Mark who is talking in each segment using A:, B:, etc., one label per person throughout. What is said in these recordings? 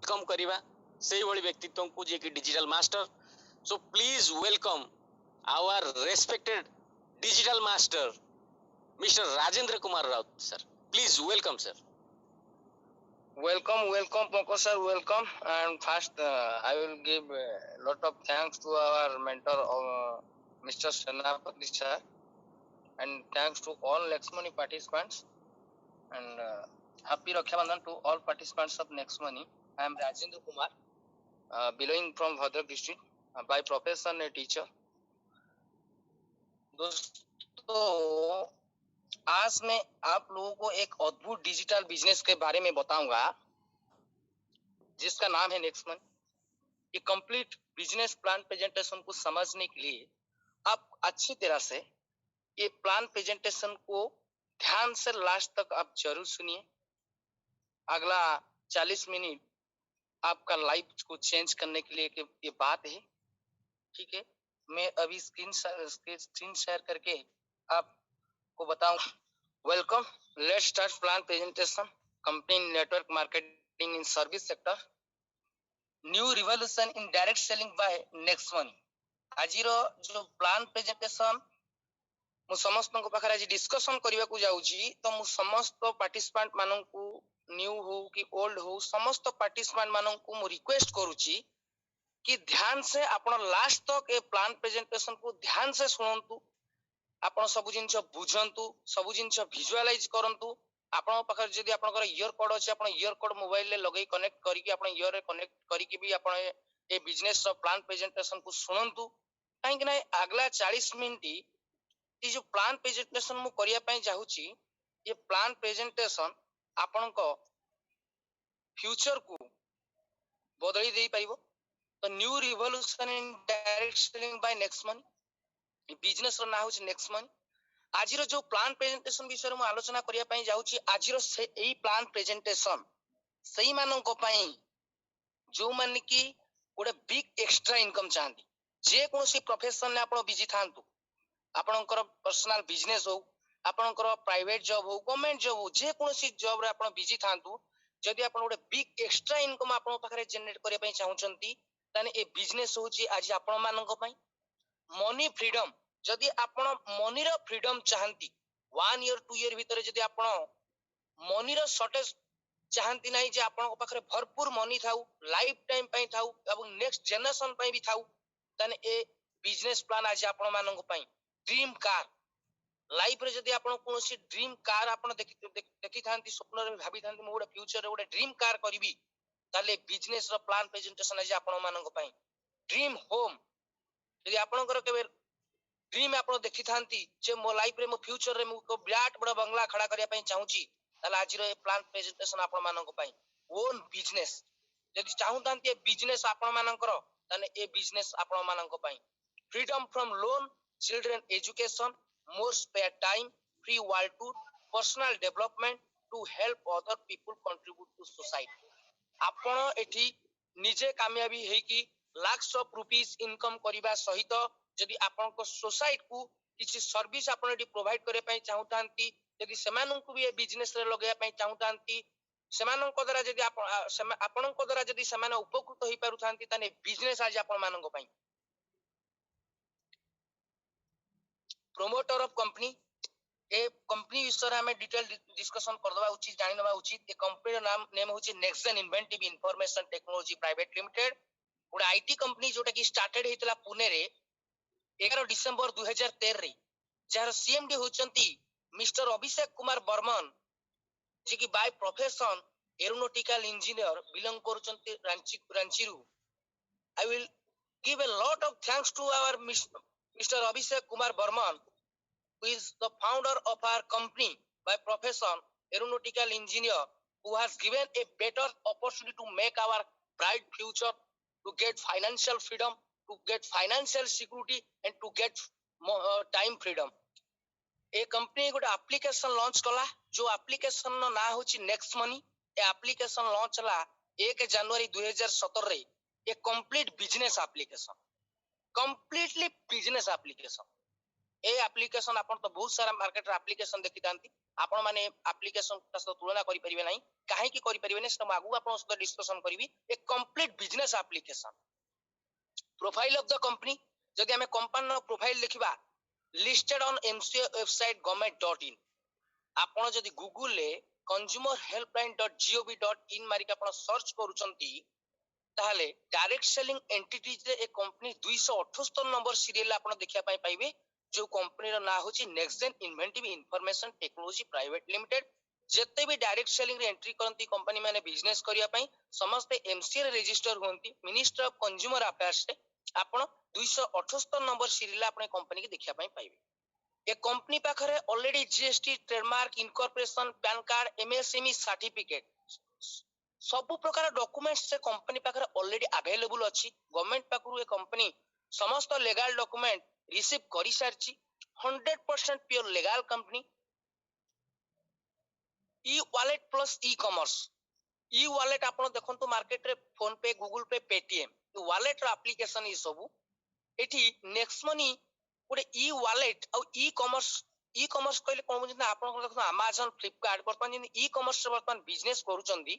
A: Welcome करिवा सेही भली व्यक्तित्व को जे कि digital master. So please welcome our respected digital master Mr. Rajendra Kumar Raut sir. Please welcome sir.
B: Welcome, Poko sir, welcome. And first, I will give a lot of thanks to our mentor, Mr. Senapati sir, and thanks to all Next Money participants. And happy Raksha Bandhan to all participants of Next Money. I am Rajendra Kumar, belonging from Bhadrak district, by profession a teacher. दोस्तों, आज मैं आप लोगों को एक अद्भुत digital business के बारे में बताऊंगा जिसका नाम है नेक्स्ट मनी. ये कंप्लीट बिजनेस प्लान प्रेजेंटेशन को समझने के लिए आप अच्छी तरह से ये प्लान प्रेजेंटेशन को ध्यान से लास्ट तक आप जरूर सुनिए. अगला 40 मिनट आपका लाइफ को चेंज करने के लिए ये बात है. ठीक है, मैं अभी स्क्रीन शेयर करके आपको बताऊं. Welcome, let's start plan presentation. Company network marketing in service sector, new revolution in direct selling by next money. आजिर जो प्लान प्रेजेंटेशन मु समस्त को पाखरे आज डिस्कशन करबा को जाउची, तो मु समस्त पार्टिसिपेंट मानन को न्यू हो कि ओल्ड हो समस्त पार्टिसिपेंट मानन को मु रिक्वेस्ट करूची कि ध्यान से आपण लास्ट तक ए प्लान प्रेजेंटेशन को ध्यान से सुनंतु. आपण सब जिंस बुझंतु, सब जिंस विजुअलाइज करंतु. आपण पाखरे जदी आपनकर ईयर कोड अछि, आपण ईयर कोड मोबाइल ले लगै कनेक्ट करिकि आपण ईयर रे कनेक्ट करिकि भी आपण ए बिजनेस रो प्लान प्रेजेंटेशन को सुनंतु. काहे कि नै अगला 40 मिनिट ये जो प्लान प्रेजेंटेशन मु करिया पई चाहूची, ये प्लान प्रेजेंटेशन आपनको फ्यूचर को बदली दे पाइबो. तो new revolution in direct selling by next money business रो ना होची नेक्स्ट मनी. आजिरो जो प्लान प्रेजेंटेशन विषय मु आलोचना करिया पई जाउची, आजिरो से एई प्लान प्रेजेंटेशन सही मानन को पई जो मन की गोटे बिग एक्स्ट्रा इनकम चाहती, जे कोनसी प्रोफेशन ने आपण बिजी थांतु, आपणकर पर्सनल बिजनेस हो, आपणकर प्राइवेट जॉब हो, गवर्नमेंट जॉब हो, जे कोनसी जॉब रे आपण बिजी थांतु, जदि आपण गोटे बिग एक्स्ट्रा इनकम आपण पाखरे जनरेट करिया पई चाहुचंती, ताने ए बिजनेस होची आज आपण मानन पई मनी फ्रीडम. जदि आपण मनी रो फ्रीडम चाहंती, 1 ईयर 2 ईयर भीतर जदि आपण मनी रो शॉर्टेज चाहंती नहीं जे आपण पाखरे भरपूर मनी थाउ, लाइफ टाइम पई थाउ एवं नेक्स्ट जनरेशन पई भी थाउ, ताने ए बिजनेस प्लान आज आपण मानन पई ड्रीम कार लाइफ रे जदि आपण कोनोसी ड्रीम कार आपण देखि थांती, स्वप्न रे भाबी थांती मो गोटे फ्यूचर रे गोटे ड्रीम कार करबी, ताले बिजनेस रो प्लान प्रेजेंटेशन आज आपण मानन पई ड्रीम होम. यदि आपनकर केबे ड्रीम आपण देखि थांती जे मो लाइफ रे मो फ्यूचर रे मो को विराट बड़ा बंगला खड़ा करिया पई चाहूची, ताले आज रो प्लान प्रेजेंटेशन आपण मानन पई ओन बिजनेस यदि चाहुतांती बिजनेस आपण मानकर, ताने ए बिजनेस आपण मानन पई freedom from loan, children education, more spare time, free world tour, personal development to help other people contribute to society. आपण एठी निजे कामयाबी है कि लाख्स ऑफ रुपीस इनकम करिबा सहित जदि आपण को सोसाइटी को किछि सर्विस आपण एठी प्रोवाइड करे पई चाहुतांती, यदि सेमानन को भी ए बिजनेस रे लगया पई चाहुतांती, सेमानन को द्वारा जदि आपण को द्वारा जदि सेमान उपकृत होई पारुथांती, ताने बिजनेस आज आपण मानन को पई promoter of company. A company विषय हमें डिटेल डिस्कशन करदवा उचित, जानवा उचित. ए कंपनी रो नेम होची Nexon inventive information technology private limited, गोटे आईटी कंपनी जोटा कि स्टार्टेड हेतला पुणे रे 11 डिसेंबर 2013 रे, जार सीएमडी होचंती मिस्टर अभिषेक कुमार बर्मन, जे कि by profession aeronautical engineer belong करचंती रांची रु. I will give a lot of thanks to our mister Abhishek Kumar Barman, who is the founder of our company by profession aeronautical engineer, who has given a better opportunity to make our bright future, to get financial freedom, to get financial security and to get time freedom. ए company गोटे application launch कला, जो application नो ना होची next money. ए application launch हला 1 जनवरी 2017 रे. ए complete business application, completely business application. ए एप्लिकेशन आपण तो बहुत सारा मार्केट रे एप्लिकेशन देखि तांती आपण माने एप्लिकेशन सहित तुलना करि परिबे नाही काहे कि करि परिबे नै से आगु आपण सहित डिस्कशन करबी ए complete business application profile of the company जदि हमें कंपनी प्रोफाइल देखिबा listed on MCA website government.in आपण जदि गूगल ले consumerhelpline.gov.in मारी के आपण सर्च करूचंती ताहले डायरेक्ट सेलिंग एंटिटीज रे एक कंपनी 278 नंबर सीरियल आपण देखिया पाई पाइबे जो कंपनी रो ना होची next gen inventive information technology private limited जेते भी डायरेक्ट सेलिंग रे एंट्री करंती कंपनी माने बिजनेस करिया पाई समस्त एमसीए रे रजिस्टर होंती मिनिस्ट्री ऑफ कंज्यूमर अफेयर्स रे आपण 278 नंबर सीरियल आपण कंपनी के देखिया पाई पाइबे ए कंपनी पाखरे already GST trademark incorporation pan card MSME certificate सब प्रकार डॉक्यूमेंट्स से कंपनी पाखरे ऑलरेडी अवेलेबल अछि गवर्नमेंट पाखरु ए कंपनी समस्त लीगल डॉक्यूमेंट रिसीव करि सारछि 100% pure legal company e wallet plus e commerce e wallet आपण देखंतु मार्केट रे फोन पे Google Pay Paytm e wallet रो एप्लीकेशन ई सब एठी नेक्स्ट मनी गोटे ई वॉलेट और ई कॉमर्स कहले कोन बुझना आपण देखो अमेज़न फ्लिपकार्ट वर्तमान जे ई कॉमर्स से वर्तमान बिजनेस करूचंदी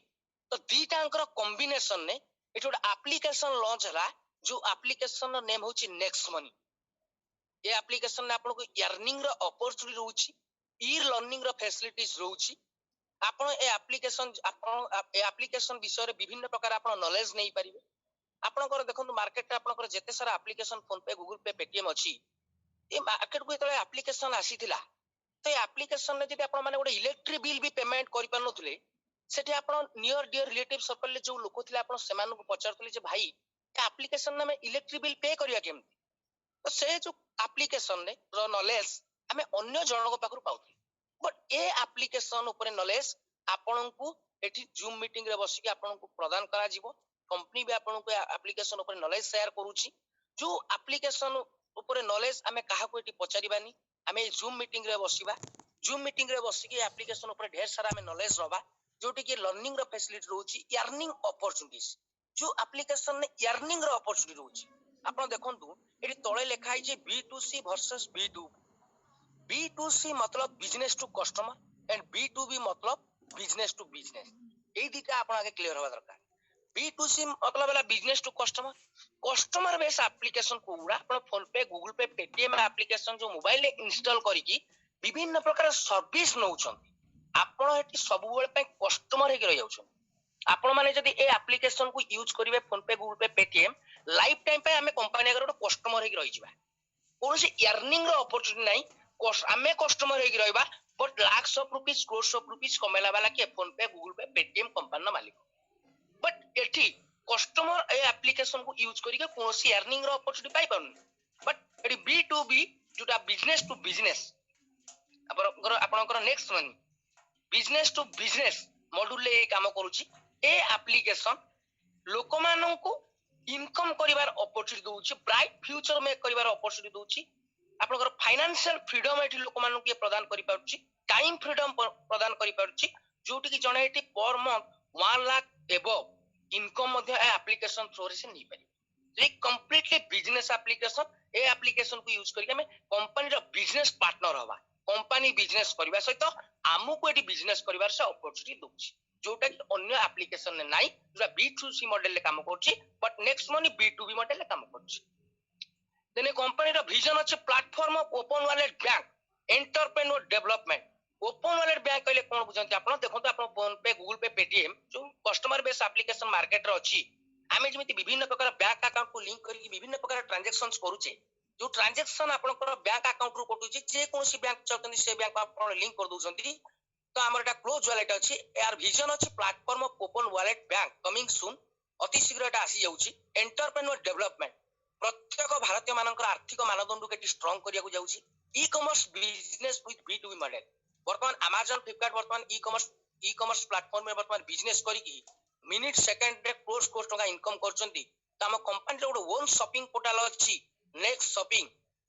B: तो दीटांकर कॉम्बिनेशन ने एठी गोटे एप्लीकेशन लॉन्च हला जो एप्लीकेशन रो नेम होची नेक्स्ट मनी ये एप्लीकेशन ने आपन को अर्निंग रो अपॉर्चुनिटी रहउची ई लर्निंग रो फैसिलिटीज रहउची आपण ए एप्लीकेशन विषय रे विभिन्न प्रकार आपण नॉलेज नै परिबे आपनकर देखंतु मार्केट रे आपनकर जेते सारा एप्लीकेशन फोन पे गूगल पे पेटीएम अछि ए मार्केट को तळे एप्लीकेशन आसीथिला तो ए एप्लीकेशन ने जदि आपण माने गोटे इलेक्ट्रिक बिल भी पेमेंट करि पारनथुले सेठी आपण नियर डियर रिलेटिव सर्कल ले जो लोक थिले आपण सेमान को पचारथुले जे भाई ए एप्लीकेशन ने हम इलेक्ट्रिक बिल पे करिया केमति तो से जो एप्लीकेशन ने रो नॉलेज हमें अन्य जनक पाखरु पाउथि बट ए एप्लीकेशन ऊपर नॉलेज आपन को एठी जूम मीटिंग रे बसिक आपन को प्रदान करा जिवो कंपनी भी आपन को एप्लीकेशन ऊपर नॉलेज शेयर करूची जो एप्लीकेशन ऊपर नॉलेज हमें काहा को एठी पचारिबानी हमें जूम मीटिंग रे बसिबा जूम मीटिंग रे बसिक एप्लीकेशन ऊपर ढेर सारा हमें नॉलेज रबा जोटी कि लर्निंग रो फैसिलिटी रहउची अर्निंग अपॉर्चुनिटीज जो एप्लीकेशन ने अर्निंग रो अपॉर्चुनिटी रहउची आपण देखंतु एठी तळे लेखा है जे B2C वर्सेस B2C मतलब business to customer and B2B मतलब बिजनेस टू बिजनेस ए दिका आपण आगे क्लियर होबा दरकार B2C मतलब वाला business to customer base application को उड़ा आपण PhonePe Google Pay Paytm application जो मोबाइल ले इंस्टॉल करिकी विभिन्न प्रकार सर्विस नउछन आपण एठी सब बेले पे कस्टमर हेक रह जाउछन आपण माने जदी ए एप्लीकेशन को यूज करिवे फोन पे Google Pay Paytm life time पे हमें कंपनी अगर गोटे कस्टमर हेक रहि जिबा कोनोसी अर्निंग रो अपॉर्चुनिटी नाही हमें कस्टमर हेक रहबा but lakhs of rupees crores of rupees कमेला वाला के फोन पे गूगल पे पेटीएम कंपनी ना मालिक बट एठी कस्टमर ए एप्लीकेशन को यूज करिके कोनोसी अर्निंग रो अपॉर्चुनिटी पाई पाउन बट एठी B2B जोटा बिजनेस टू बिजनेस आपनकर next money business to business module ले काम करूची ए एप्लीकेशन लोकमानन को इनकम करिवार अपॉर्चुनिटी दोउची ब्राइट फ्यूचर मेक करिवार अपॉर्चुनिटी दोउची आपनकर फाइनेंशियल फ्रीडम एठी लोकमानन के प्रदान करि पाउची टाइम फ्रीडम प्रदान करि पाउची जोटी कि जणे एठी per month 1 lakh above income मध्ये ए एप्लीकेशन थ्रू रे से नी पारि ये कंप्लीटली बिजनेस एप्लीकेशन ए एप्लीकेशन को यूज करके हमें कंपनी रो बिजनेस पार्टनर होबा कंपनी बिजनेस करबा सहित आमु को एठी बिजनेस करिवार से अपॉर्चुनिटी दोउची जोटा कि अन्य एप्लीकेशन ने नाही जोटा B2C मॉडल ले काम करछि but next money B2B model ले काम करछि देने कंपनी रो विजन अछि platform of open wallet bank entrepreneur development open wallet bank कहले कोन बुझंती आपण देखंतु आपण PhonePe Google Pay Paytm जो कस्टमर बेस एप्लीकेशन मार्केट रो अछि आमे जेमिति विभिन्न प्रकार बैंक अकाउंट को लिंक करी विभिन्न प्रकार ट्रांजैक्शंस करूचे जो ट्रांजैक्शन आपनकर बैंक अकाउंट रो कटुची जे कोनसी बैंक चाहतनी से बैंक आपण लिंक कर दोउछंती तो हमर एटा क्लोज वॉलेट अछि यार विजन अछि platform of open wallet bank coming soon अति शीघ्र एटा आसी जाउची एंटरप्रेन्योर डेवलपमेंट प्रत्येक भारतीय मानकर आर्थिक मानदंड के स्ट्रांग करिया को जाउची e-commerce business with B2B model वर्तमान अमेज़न फ्लिपकार्ट वर्तमान ई कॉमर्स प्लेटफॉर्म में वर्तमान बिजनेस करिकी मिनिट सेकंड रे क्रोर्स टका इनकम करचंती त हम कंपनी रे गोटे ओन शॉपिंग पोर्टल अछि नेक्स्ट शॉपिंग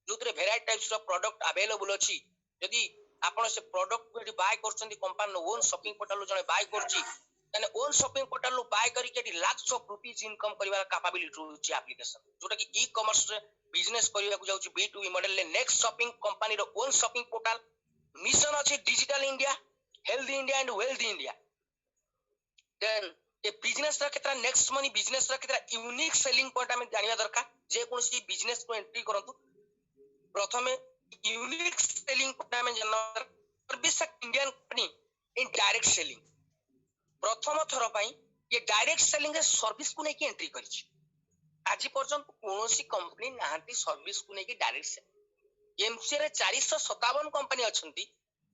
B: जोतरे variety types of product available अछि यदि आपण से प्रोडक्ट को बाय करचंती कंपनी ओन शॉपिंग पोर्टल जने बाय करची यानी ओन शॉपिंग पोर्टल लो बाय करी के लाख्स ऑफ रुपीस इनकम करिवार कैपेबिलिटी होची एप्लीकेशन जोटा कि ई कॉमर्स रे बिजनेस करिवा को जाउची B2B मॉडल ले नेक्स्ट शॉपिंग कंपनी रो ओन शॉपिंग पोर्टल मिशन अछि digital India healthy India and wealthy India then ए बिजनेस रा केतरा नेक्स्ट मनी बिजनेस रा केतरा यूनिक सेलिंग पॉइंट हमें जानिया दरकार जे कोनसी बिजनेस को एंट्री करंतु प्रथमे यूनिक सेलिंग पॉइंट हमें जानना सर्विस इंडियन कंपनी इन डायरेक्ट सेलिंग प्रथम थर पई ये डायरेक्ट सेलिंग रे सर्विस को नेकी एंट्री करिछि आज पर्यंत कोनोसी कंपनी नाहंती सर्विस को नेकी डायरेक्ट सेलिंग एमसी रे 457 कंपनी अछंती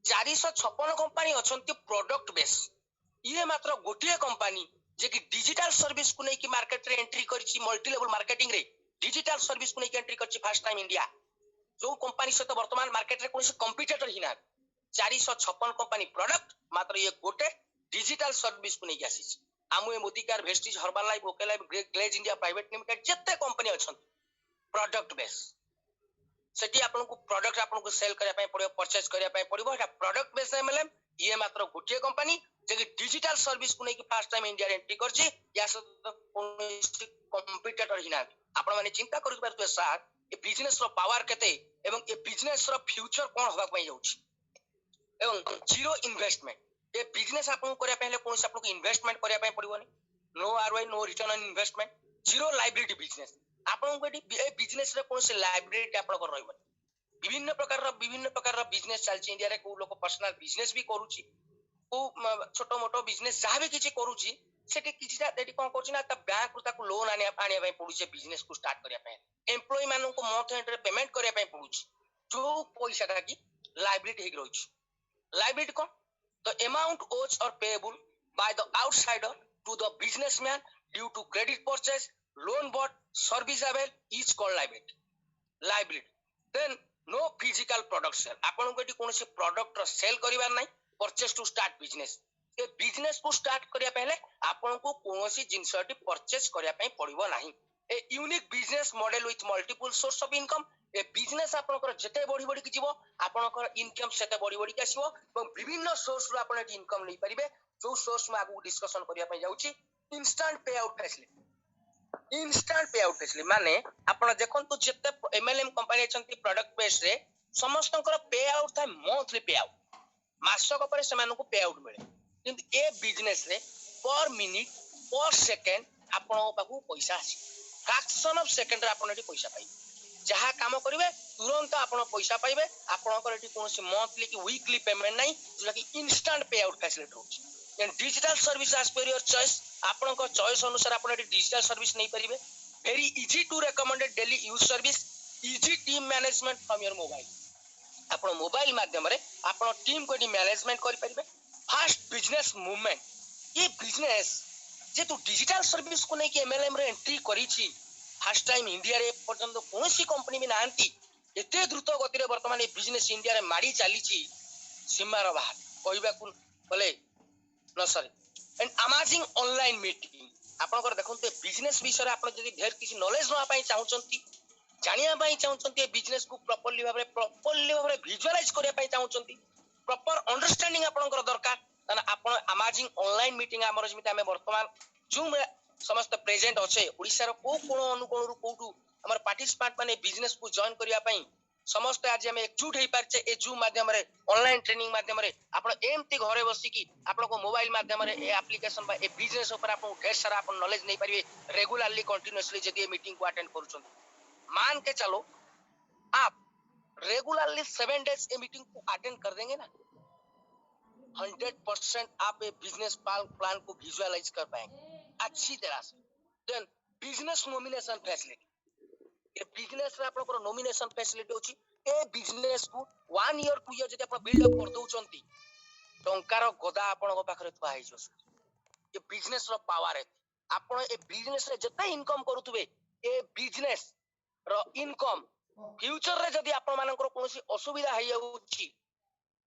B: 456 कंपनी अछंती प्रोडक्ट बेस ये मात्र गोटिए कंपनी जे कि डिजिटल सर्विस को नेकी मार्केट रे एंट्री करिछि मल्टी लेवल मार्केटिंग रे डिजिटल सर्विस को नेकी एंट्री करिछि फर्स्ट टाइम इंडिया जो कंपनी सहित वर्तमान मार्केट रे कोनोसी कंपीटिटर ही ना 456 कंपनी प्रोडक्ट मात्र ये गोटे डिजिटल सर्विस को नेकी आसीछि आमुए मोदिकार Vestige Herbalife OK life glaze India private limited जत्ते कंपनी अछंती प्रोडक्ट बेस सेठी आपन को प्रोडक्ट आपन को सेल करिया पय पड़ियो परचेज करिया पय पड़ियो एटा प्रोडक्ट बेस एमएलएम ये मात्र गोटिए कंपनी जे कि डिजिटल सर्विस को नेकी फर्स्ट टाइम इंडिया एंट्री करछि या कोनोसी कंपीटिटर ही ना आपन माने चिंता करि परतु सर ए बिजनेस रो पावर केते एवं ए बिजनेस रो फ्यूचर कोन होबा पय जाउछि एवं जीरो इन्वेस्टमेंट ए बिजनेस आपन करिया पहले कोनोसी आपन को इन्वेस्टमेंट करिया पय पड़िबोनी no ROI no return on investment zero liability business आपन को ए बिजनेस रे कोनोसी लायबिलिटी आपन को रहइबोनी विभिन्न प्रकार रो बिजनेस चलछि इंडिया रे को लोक पर्सनल बिजनेस भी करूछि को छोटो मोटो बिजनेस जहाँ भी किछि करूछि सेठी किछिटा एटी कोन करछि ना त बैंक रु ताको लोन आनिया पय पडुछि बिजनेस को स्टार्ट करिया पय एम्प्लॉय मानन को मंथ एंड रे पेमेंट करिया पय पडुछि जो पैसाटा की लायबिलिटी हे रहिछि liability con the amount owed or payable by the outsider to the businessman due to credit purchase loan bought service avail is called liability then no physical product sale आपन को eighty कोनोसी product रो sale करिवार नै purchase to start business ए business को start करिया पहले आपन को कोनोसी जिंसटी परचेस करिया पय पड़िबो नाही a unique business model with multiple source of income A business आपनकर जते बढी बढी कि जीवो आपनकर इनकम सेते बढी बढी कि आसीबो और विभिन्न सोर्स रो आपन एटी इनकम नै परिबे जो सोर्स में आगु डिस्कशन करिया पय जाउची इंस्टेंट पे आउट फैसिलिटी माने आपन देखंतु जते एमएलएम कंपनी अछंती प्रोडक्ट बेस रे समस्तनकर पे आउट थाय मंथली पे आउट मासक पर सेमानकु पे आउट मिले किंतु ए बिजनेस रे पर मिनिट पर सेकंड आपन पाखु पैसा आसी फ्रैक्शन ऑफ सेकंड रे आपन एटी पैसा पाइ जहाँ काम करिवे तुरंत आपण पैसा पाइबे आपनकर एटी कोनोसी मंथली की वीकली पेमेंट नै जोला कि इंस्टेंट पे आउट फैसिलिटी होछि and digital service as per your choice आपनकर चॉइस अनुसार आपण एटी डिजिटल सर्विस नै परिबे very easy to recommended daily use service easy team management from your mobile आपण मोबाइल माध्यम रे आपण टीम को एटी मैनेजमेंट करि परिबे फास्ट बिजनेस मूवमेंट ये बिजनेस जे तू डिजिटल सर्विस को नै कि एमएलएम रे एंट्री करिछि फर्स्ट टाइम इंडिया रे पर्यंत कोनोसी कंपनी भी नांती एते द्रुत गति रे वर्तमान ए बिजनेस इंडिया रे मारी चालीछि सीमा रो बाहर कहबा को बोले न sorry and amazing online meeting आपनकर देखंते बिजनेस विषय रे आपन जदी ढेर किछि नॉलेज न पाई चाहउचंती जानिया पाई चाहउचंती ए बिजनेस को प्रॉपर्ली भाबरे विजुअलाइज करिया पाई चाहउचंती प्रॉपर अंडरस्टैंडिंग आपनकर दरकार तने आपन अमेजिंग ऑनलाइन मीटिंग हमर जमिते हमें वर्तमान जूम समस्त प्रेजेंट अच्छे ओडिसा रो को कोन अनुकोण रु कोटू हमर पार्टिसिपेंट माने बिजनेस को जॉइन करिया पई समस्त आज हम एकजुट हे पारचे ए जूम माध्यम रे ऑनलाइन ट्रेनिंग माध्यम रे आपण एमती घरे बसी की आपण को मोबाइल माध्यम रे ए एप्लीकेशन बा ए बिजनेस ऊपर आपण ढेर सारा आपण नॉलेज नै परिबे रेगुलरली कंटीन्यूअसली जदी ए मीटिंग को अटेंड करूछन मान के चलो आप रेगुलरली 7 डेज ए मीटिंग को अटेंड कर देंगे ना 100% आप ए बिजनेस प्लान को विजुअलाइज कर पाएंगे अच्छी तरह से देन बिजनेस नॉमिनेशन फैसिलिटी ए बिजनेस रे आपन नॉमिनेशन फैसिलिटी होची ए बिजनेस को 1 ईयर 2 ईयर जदी आपन बिल्ड अप कर दउचंती टंकार गदा आपन पाखरे थुआ हेजो ए बिजनेस रो पावर है आपन ए बिजनेस रे जते इनकम करूथबे ए बिजनेस रो इनकम फ्यूचर रे जदी आपन मानकर कोनोसी असुविधा हे जाउची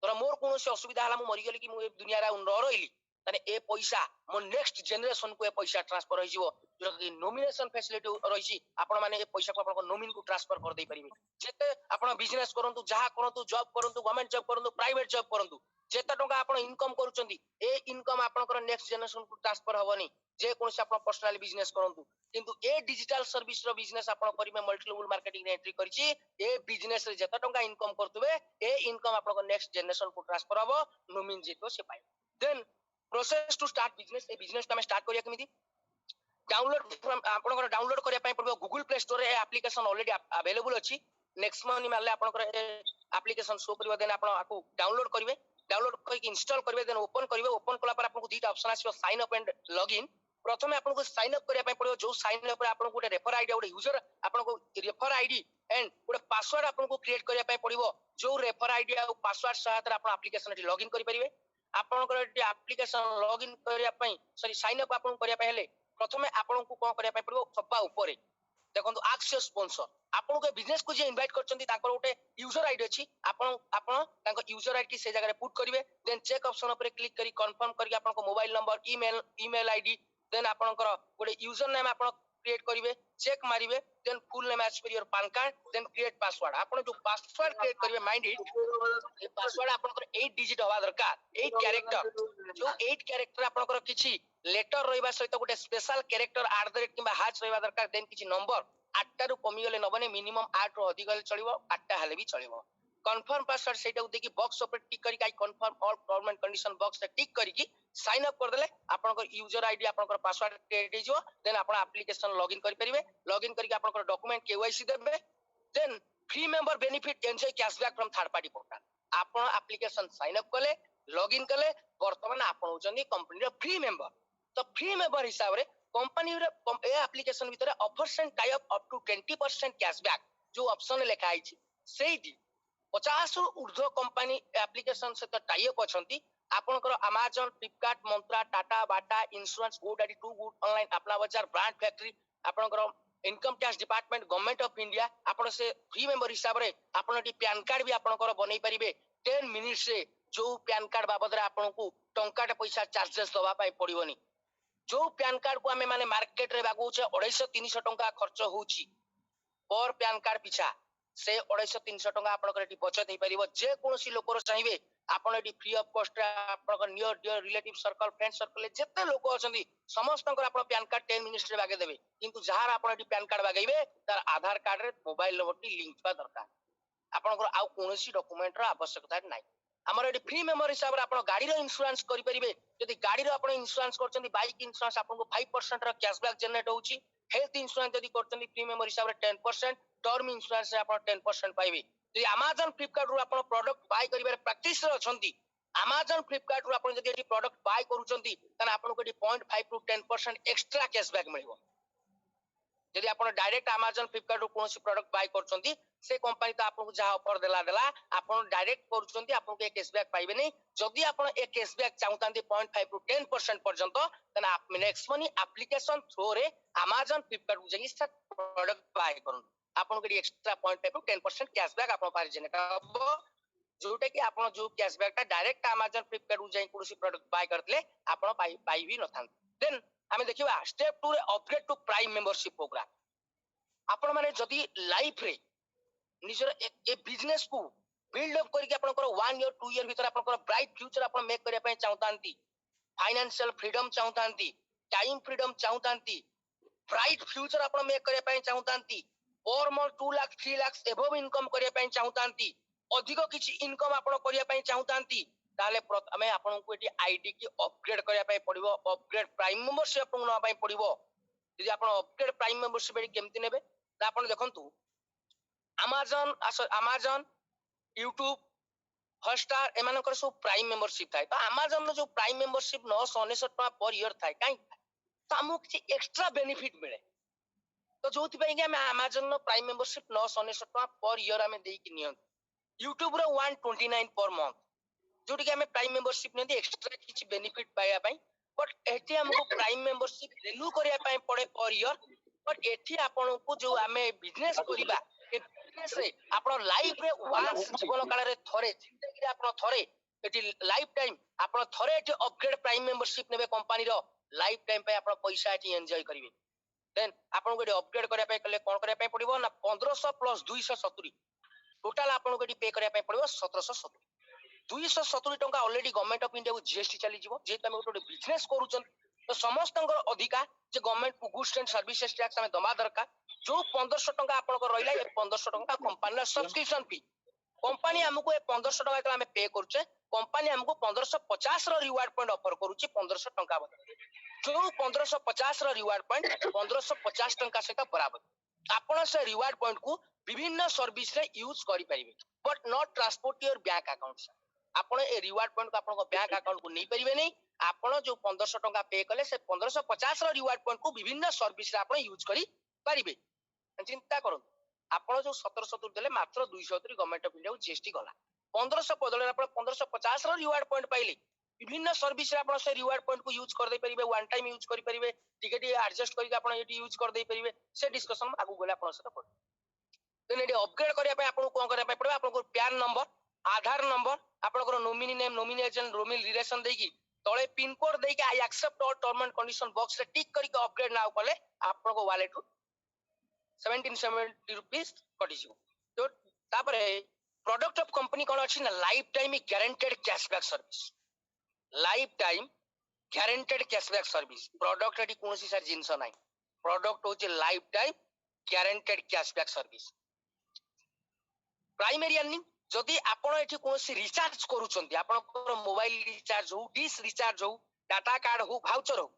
B: तोरा मोर कोनोसी असुविधा हला मु मरि गेली कि मु ए दुनिया रे न रहिली ताने ए पैसा मो नेक्स्ट जनरेशन को ए पैसा ट्रांसफर होई जिवो जो कि नॉमिनेशन फैसिलिटी रही आपण माने ए पैसा को आपण नॉमिन को ट्रांसफर कर दे परिबे जेते आपण बिजनेस करंतु जहा करंतु जॉब करंतु गवर्नमेंट जॉब करंतु प्राइवेट जॉब करंतु जेते टंका आपण इनकम करूचंदी ए इनकम आपनकर नेक्स्ट जनरेशन को ट्रांसफर हबनी जे कोन से आपण पर्सनल बिजनेस करंतु किंतु ए डिजिटल सर्विस रो बिजनेस आपण करिमे मल्टी लेवल मार्केटिंग रे एंट्री करछि ए बिजनेस रे जेते टंका इनकम करतबे ए इनकम आपनकर नेक्स्ट जनरेशन को ट्रांसफर हबो नॉमिन जेतो से पाइ then process to start business ए बिजनेस का स्टार्ट करिया केमिति डाउनलोड फ्रॉम आपनकर डाउनलोड करिया पय पड़बो गूगल प्ले स्टोर रे एप्लीकेशन ऑलरेडी अवेलेबल अछि नेक्स्ट मनी मारले आपनकर एप्लीकेशन शो करबो देन आपण आकु डाउनलोड करिवे डाउनलोड करके इंस्टॉल करिवे देन ओपन करिवे ओपन कला पर आपनको दीटा ऑप्शन आसीबो साइन अप एंड लॉगिन प्रथमे आपनको साइन अप करिया पय पड़बो जो साइन अप रे आपनको गोटे रेफर आईडी गोटे यूजर आपनको रेफर आईडी एंड गोटे पासवर्ड आपनको क्रिएट करिया पय पड़बो जो रेफर आईडी आ पासवर्ड सहायता आपण एप्लीकेशन रे लॉगिन करि परिवे आपनकर एप्लीकेशन लॉगिन करिया पय सॉरी साइन अप आपन करिया पय हेले प्रथमे आपनको कोन करिया पय पड़बो सबा ऊपर देखंतु आक्स स्पॉन्सर आपन को बिजनेस को जे इनवाइट करचंती ताकर गोटे यूजर आईडी अछि आपन आपन तांको यूजर आईडी से जगह रे पुट करिवे देन चेक ऑप्शन ऊपर क्लिक करी कंफर्म करी आपन को mobile number email ID then आपनकर गोटे यूजर नेम आपन क्रिएट करिवे चेक मारिवे then full name as per your PAN card then create password आपन जो पासवर्ड क्रिएट करिवे माइंड इट ए पासवर्ड आपनकर 8 डिजिट होवा दरकार 8 कैरेक्टर जो 8 कैरेक्टर आपनकर किछि लेटर रहिबा सहित गोटे स्पेशल कैरेक्टर @ किबा हैश रहिबा दरकार देन किछि नंबर 8 रु कमी गले नबने मिनिमम 8 रु अधिक गले चलिबो 8 हेले भी चलिबो कंफर्म पासवर्ड सेटा देखि बॉक्स ऊपर टिक करी काई confirm all term and condition box से टिक करी की साइन अप कर देले आपनकर यूजर आईडी आपनकर पासवर्ड क्रिएट हो देन आपन एप्लीकेशन लॉगिन करि परिबे लॉगिन करके आपनकर डॉक्यूमेंट केवाईसी देबे then free member benefit enjoy cashback from third party portal आपन एप्लीकेशन साइन अप कले लॉगिन कले वर्तमान आपन होचनी कंपनी रो फ्री मेंबर तो फ्री मेंबर हिसाब रे कंपनी रे ए एप्लीकेशन भीतर offers and tie up to 20% cashback जो ऑप्शन लिखा आइछि सेही दी 50 रु ऊर्ध्व कंपनी एप्लीकेशन से टाई अप अछंती आपनकर Amazon Flipkart Myntra Tata Bata insurance GoDaddy too good online Apna Bazaar brand factory आपनकर income tax department government of India आपण से फ्री मेंबर हिसाब रे आपण टी पैन कार्ड भी आपनकर बनै परिबे 10 मिनिट्स रे जो पैन कार्ड बाबद रे आपनको टंकाटे पैसा चार्जेस दवा पाई पड़िबोनी जो पैन कार्ड को हमें माने मार्केट रे बागुचे 250-300 टंका खर्च होउची पर पैन कार्ड पिछा से 250-300 टंका आपनकर एटी बचत हे परिबो जे कोनोसी लोकर चाहिबे आपण एटी फ्री ऑफ कॉस्ट आपनकर near dear relative circle friend circle जेते लोक अछंती समस्तनकर आपण पैन कार्ड 10 मिनिट्स रे बागे देबे किंतु जहार आपण एटी पैन कार्ड बागेबे तार आधार कार्ड रे मोबाइल नंबर टी लिंक बा दरकार आपनकर आउ कोनोसी डॉक्यूमेंट रा आवश्यकता नाही हमर एटी फ्री मेंबर हिसाब रे आपण गाड़ी रो इंश्योरेंस करि परिबे यदि गाड़ी रो आपण इंश्योरेंस करचंती बाइक इंश्योरेंस आपनको 5% रा कैशबैक जनरेट होउची हेल्थ इंश्योरेंस यदि करचंती फ्री मेंबर हिसाब रे 10% टर्म इंश्योरेंस रे आपण 10% पाइबे यदि Amazon Flipkart रो आपण प्रोडक्ट बाय करिबार प्रैक्टिस रे अछंती Amazon Flipkart रो आपण यदि एटी प्रोडक्ट बाय करूचंती तने आपनको एटी 0.5 टू 10% एक्स्ट्रा कैशबैक मिलिबो यदि आपण डायरेक्ट Amazon Flipkart रो कोनोसी प्रोडक्ट बाय करचंती से कंपनी तो आपनको जहा ऑफर देला आपण डायरेक्ट करूचंती आपनको एक कैशबैक पाइबे नै जदि आपण एक कैशबैक चाहतांती 0.5 टू 10% पर्यंत तने आप नेक्स्ट मनी एप्लीकेशन थ्रू रे Amazon Flipkart को जगी से प्रोडक्ट बाय करन आपनको एटी एक्स्ट्रा 0.5 टू 10% कैशबैक आपण पार जनरेट हबो जोटा कि आपण जो कैशबैक ता डायरेक्ट Amazon Flipkart को जई कोनोसी प्रोडक्ट बाय करतले आपण पाई भी नथान देन हमें देखिबा स्टेप 2 रे upgrade to prime membership programme आपण माने जदी लाइफ रे निजर ए बिजनेस को बिल्ड अप करके आपनकर 1 ईयर 2 ईयर भीतर आपनकर ब्राइट फ्यूचर आपण मेक करिया पय चाहतांती फाइनेंशियल फ्रीडम चाहतांती टाइम फ्रीडम चाहतांती ब्राइट फ्यूचर आपण मेक करिया पय चाहतांती और more 2 lakh 3 lakh above income करिया पय चाहतांती अधिक किछि इनकम आपण करिया पय चाहतांती ताले प्रथमे आपनको एटी आईडी की अपग्रेड करिया पय पड़िबो अपग्रेड प्राइम मेंबरशिप आपन न पय पड़िबो यदि आपण अपग्रेड प्राइम मेंबरशिप एटी केमति नेबे त आपण देखंतु Amazon YouTube हॉटस्टार एमानकर सब प्राइम मेंबरशिप थाय तो Amazon नो जो प्राइम मेंबरशिप 999 टका पर ईयर थाय काई तो हमु किछि एक्स्ट्रा बेनिफिट मिले तो जोथि पय कि हम Amazon नो प्राइम मेंबरशिप 999 टका पर ईयर हमें देई कि नियन YouTube रो 129 पर मंथ जोटी कि हमें प्राइम मेंबरशिप ने एक्स्ट्रा किछि बेनिफिट पाया पय बट एठी हमको प्राइम मेंबरशिप रिन्यू करिया पय पड़े पर ईयर बट एठी आपन को जो हमें बिजनेस करिबा ए बिजनेस रे आपन लाइफ रे वांस जीवन काल रे थरे जिंदगी रे आपन थरे एटी लाइफ टाइम आपण थरे एटी अपग्रेड प्राइम मेंबरशिप नेबे कंपनी रो लाइफ टाइम पे आपण पैसा एटी एंजॉय करिवे देन आपण को अपग्रेड करिया पे कले कोन करिया पे पड़िबो ना 1500 प्लस 270 टोटल आपण को पे करिया पे पड़िबो 1770 270 टंका ऑलरेडी गवर्नमेंट ऑफ इंडिया को जीएसटी चली जीवो जे तमे गोटे बिजनेस करूछन तो समस्त अधिकार जे गवर्नमेंट को गुड्स एंड सर्विसेज टैक्स हमें दमा दरकार जो 1500 टंका आपण को रहिला ए 1500 टंका कंपनी सब्सक्रिप्शन फी कंपनी हमको 1500 टंका तो हमें पे करछे कंपनी हमको 1550 रो रिवार्ड पॉइंट ऑफर करूची 1500 टंका बदले जो 1550 रो रिवार्ड पॉइंट 1550 टंका से बराबर आपण से रिवार्ड पॉइंट को विभिन्न सर्विस रे यूज करि परिबे but not transport your bank account आपण ए रिवार्ड पॉइंट को आपण बैंक अकाउंट को नहीं परिबे नहीं आपण जो 1500 टंका पे कले से 1550 रो रिवार्ड पॉइंट को विभिन्न सर्विस रे आपण यूज करि परिबे चिंता करूँ आपण जो 1770 देले मात्र 270 गवर्नमेंट ऑफ इंडिया को जीएसटी गला 1500 बदले आपण 1550 रो रिवार्ड पॉइंट पाइले विभिन्न सर्विस रे आपण से रिवार्ड पॉइंट को यूज कर दे परिबे वन टाइम यूज करि परिबे टिकट एडजस्ट करके आपण एटी यूज कर दे परिबे से डिस्कशन आगु गले आपण से पड़ देन एटी अपग्रेड करिया पे आपण कोन करिया पे पड़बा आपण को पैन नंबर आधार नंबर आपनकर नॉमिनी नेम नॉमिनेशन रोमिल रिलेशन देकी तळे पिन कोड देकी I accept all term and condition box रे टिक करके अपग्रेड नाउ कले आपनको वॉलेट 1770 रुपीस कटि जिवो तो तापरे प्रोडक्ट ऑफ कंपनी कोन अछि ना life time guaranteed cashback service life time guaranteed cashback service product eighty कोनसी सर जिंस नाही प्रोडक्ट होचे life time guaranteed cashback service primary earning जदि आपण एठी कोनसी रिचार्ज करूचंती आपनकर मोबाइल रिचार्ज हो डिश रिचार्ज हो डाटा कार्ड हो वाउचर हो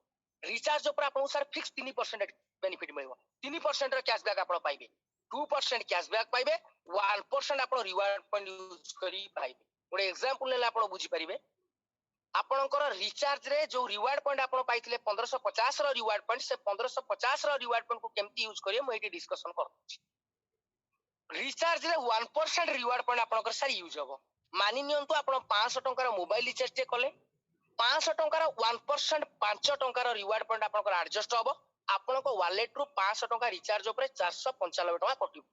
B: रिचार्ज ऊपर आपन सर फिक्स 3% बेनिफिट मिलबो 3% रो कैशबैक आपण पाइबे 2% कैशबैक पाइबे 1% आपण रिवार्ड पॉइंट यूज करी पाइबे ओडे एग्जांपल लेला आपण बुझी परिबे आपनकर रिचार्ज रे जो रिवार्ड पॉइंट आपण पाइथिले 1550 रो रिवार्ड पॉइंट से 1550 रो रिवार्ड पॉइंट को केमती यूज करिए म एठी डिस्कशन करछि रिचार्ज रे 1% रिवार्ड पॉइंट आपनकर सर यूज होबो मानि नियंतु आपण 500 टंका रो मोबाइल रिचार्ज टे कले 500 टंका रो 1% 5 टंका रो रिवार्ड पॉइंट आपनकर एडजस्ट होबो आपनको वॉलेट रू 500 टंका रिचार्ज ऊपर 495 टंका कटिबो